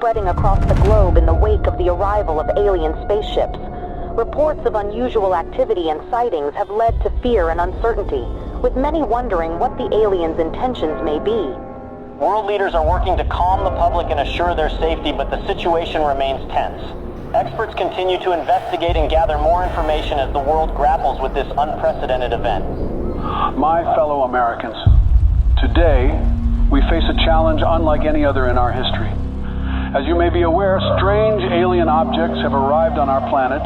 spreading across the globe in the wake of the arrival of alien spaceships. Reports of unusual activity and sightings have led to fear and uncertainty, with many wondering what the aliens' intentions may be. World leaders are working to calm the public and assure their safety, but the situation remains tense. Experts continue to investigate and gather more information as the world grapples with this unprecedented event. My fellow Americans, today we face a challenge unlike any other in our history. As you may be aware, strange alien objects have arrived on our planet.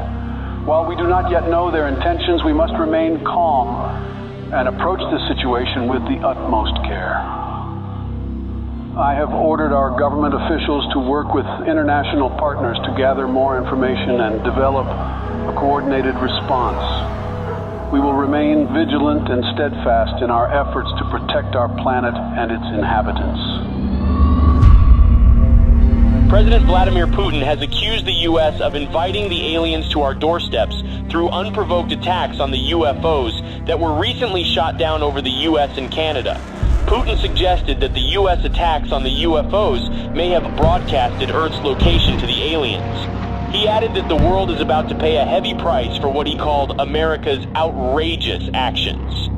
While we do not yet know their intentions, we must remain calm and approach the situation with the utmost care. I have ordered our government officials to work with international partners to gather more information and develop a coordinated response. We will remain vigilant and steadfast in our efforts to protect our planet and its inhabitants. President Vladimir Putin has accused the U.S. of inviting the aliens to our doorsteps through unprovoked attacks on the UFOs that were recently shot down over the U.S. and Canada. Putin suggested that the U.S. attacks on the UFOs may have broadcasted Earth's location to the aliens. He added that the world is about to pay a heavy price for what he called America's outrageous actions.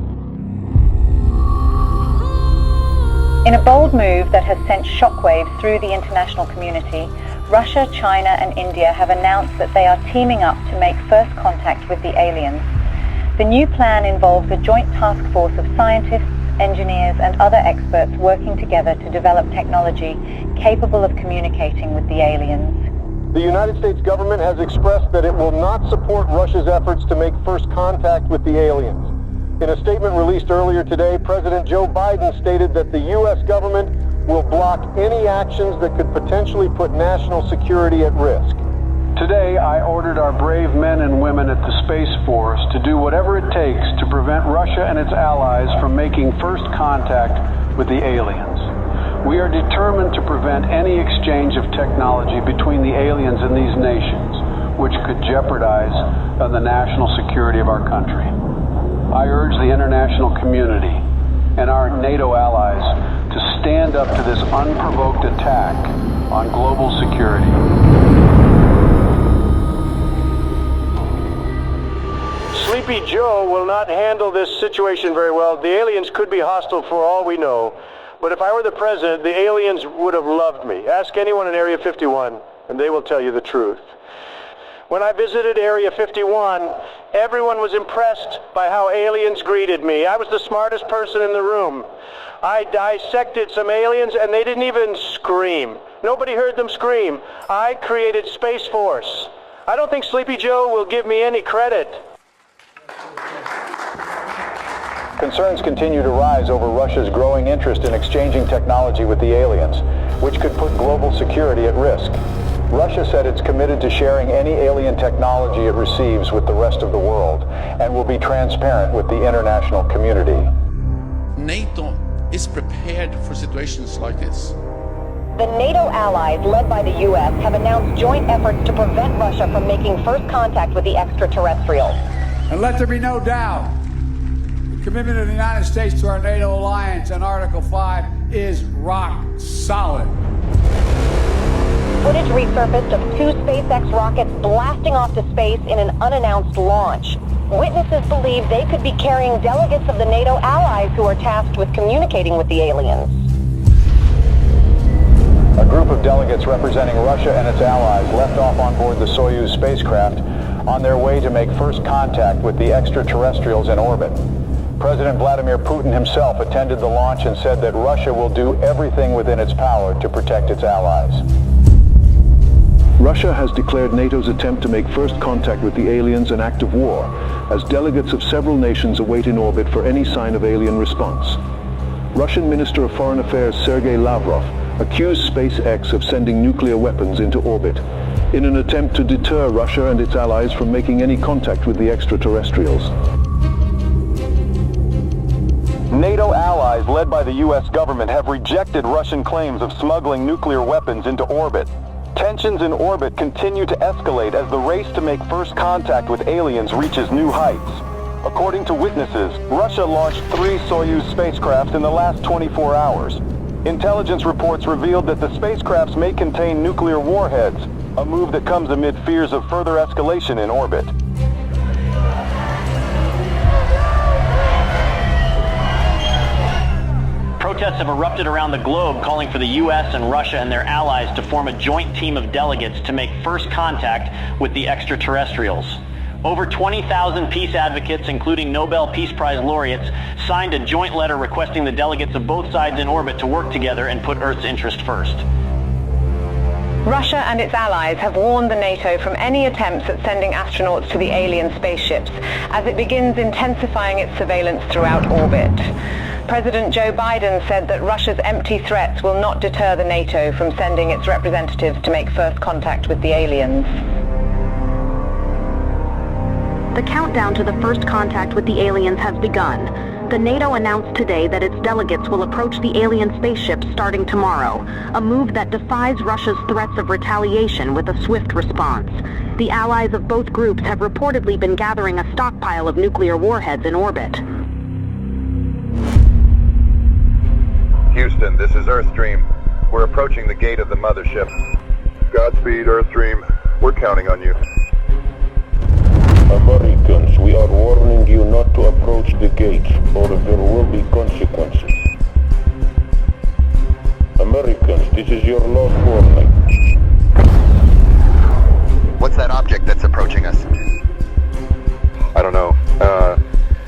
In a bold move that has sent shockwaves through the international community, Russia, China and India have announced that they are teaming up to make first contact with the aliens. The new plan involves a joint task force of scientists, engineers and other experts working together to develop technology capable of communicating with the aliens. The United States government has expressed that it will not support Russia's efforts to make first contact with the aliens. In a statement released earlier today, President Joe Biden stated that the U.S. government will block any actions that could potentially put national security at risk. Today, I ordered our brave men and women at the Space Force to do whatever it takes to prevent Russia and its allies from making first contact with the aliens. We are determined to prevent any exchange of technology between the aliens and these nations, which could jeopardize the national security of our country. I urge the international community and our NATO allies to stand up to this unprovoked attack on global security. Sleepy Joe will not handle this situation very well. The aliens could be hostile for all we know. But if I were the president, the aliens would have loved me. Ask anyone in Area 51, and they will tell you the truth. When I visited Area 51, everyone was impressed by how aliens greeted me. I was the smartest person in the room. I dissected some aliens, and they didn't even scream. Nobody heard them scream. I created Space Force. I don't think Sleepy Joe will give me any credit. Concerns continue to rise over Russia's growing interest in exchanging technology with the aliens, which could put global security at risk. Russia said it's committed to sharing any alien technology it receives with the rest of the world and will be transparent with the international community. NATO is prepared for situations like this. The NATO allies, led by the U.S., have announced joint efforts to prevent Russia from making first contact with the extraterrestrials. And let there be no doubt, the commitment of the United States to our NATO alliance and Article 5 is rock solid. Footage resurfaced of two SpaceX rockets blasting off to space in an unannounced launch. Witnesses believe they could be carrying delegates of the NATO allies who are tasked with communicating with the aliens. A group of delegates representing Russia and its allies left off on board the Soyuz spacecraft on their way to make first contact with the extraterrestrials in orbit. President Vladimir Putin himself attended the launch and said that Russia will do everything within its power to protect its allies. Russia has declared NATO's attempt to make first contact with the aliens an act of war, as delegates of several nations await in orbit for any sign of alien response. Russian Minister of Foreign Affairs Sergei Lavrov accused SpaceX of sending nuclear weapons into orbit in an attempt to deter Russia and its allies from making any contact with the extraterrestrials. NATO allies, led by the U.S. government, have rejected Russian claims of smuggling nuclear weapons into orbit. Tensions in orbit continue to escalate as the race to make first contact with aliens reaches new heights. According to witnesses, Russia launched 3 Soyuz spacecraft in the last 24 hours. Intelligence reports revealed that the spacecrafts may contain nuclear warheads, a move that comes amid fears of further escalation in orbit. Protests have erupted around the globe calling for the U.S. and Russia and their allies to form a joint team of delegates to make first contact with the extraterrestrials. Over 20,000 peace advocates, including Nobel Peace Prize laureates, signed a joint letter requesting the delegates of both sides in orbit to work together and put Earth's interest first. Russia and its allies have warned the NATO from any attempts at sending astronauts to the alien spaceships as it begins intensifying its surveillance throughout orbit. President Joe Biden said that Russia's empty threats will not deter the NATO from sending its representatives to make first contact with the aliens. The countdown to the first contact with the aliens has begun. The NATO announced today that its delegates will approach the alien spaceships starting tomorrow, a move that defies Russia's threats of retaliation with a swift response. The allies of both groups have reportedly been gathering a stockpile of nuclear warheads in orbit. Houston, this is Earthstream. We're approaching the gate of the mothership. Godspeed, Earthstream. We're counting on you. Americans, we are warning you not to approach the gate, or there will be consequences. Americans, this is your last warning. What's that object that's approaching us? I don't know.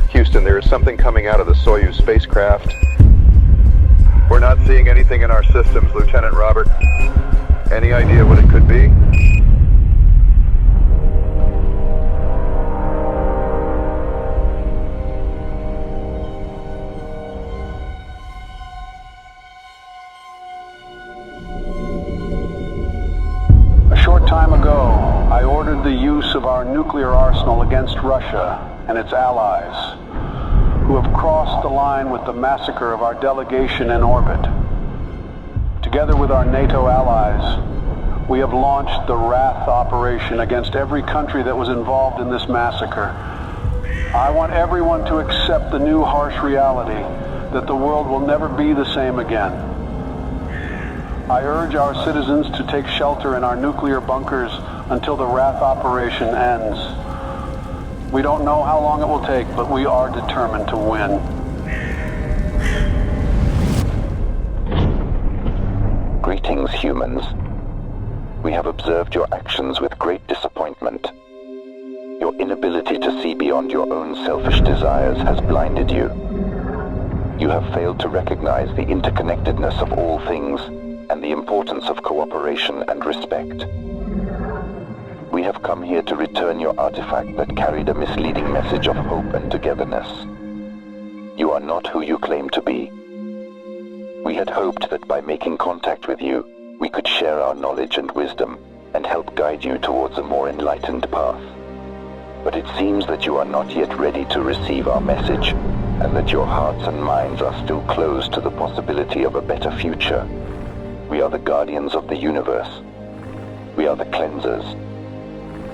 Houston, there is something coming out of the Soyuz spacecraft. We're not seeing anything in our systems, Lieutenant Robert. Any idea what it could be? A short time ago, I ordered the use of our nuclear arsenal against Russia and its allies, who have crossed the line with the massacre of our delegation in orbit. Together with our NATO allies, we have launched the Wrath operation against every country that was involved in this massacre. I want everyone to accept the new harsh reality that the world will never be the same again. I urge our citizens to take shelter in our nuclear bunkers until the Wrath operation ends. We don't know how long it will take, but we are determined to win. Greetings, humans. We have observed your actions with great disappointment. Your inability to see beyond your own selfish desires has blinded you. You have failed to recognize the interconnectedness of all things and the importance of cooperation and respect. We have come here to return your artifact that carried a misleading message of hope and togetherness. You are not who you claim to be. We had hoped that by making contact with you, we could share our knowledge and wisdom and help guide you towards a more enlightened path. But it seems that you are not yet ready to receive our message, and that your hearts and minds are still closed to the possibility of a better future. We are the guardians of the universe. We are the cleansers.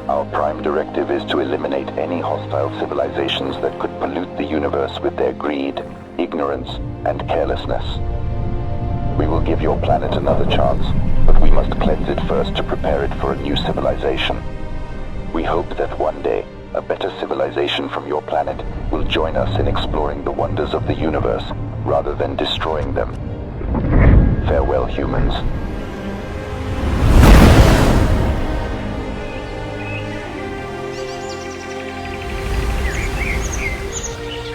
Our prime directive is to eliminate any hostile civilizations that could pollute the universe with their greed, ignorance, and carelessness. We will give your planet another chance, but we must cleanse it first to prepare it for a new civilization. We hope that one day, a better civilization from your planet will join us in exploring the wonders of the universe, rather than destroying them. Farewell, humans.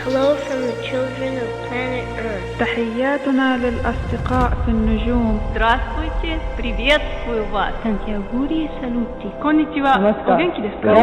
Hello from the children of planet Earth. تحياتنا للأصدقاء في النجوم. Здравствуйте, приветствую вас. Сантьягури салути. Конничева. Оgenki desu ka?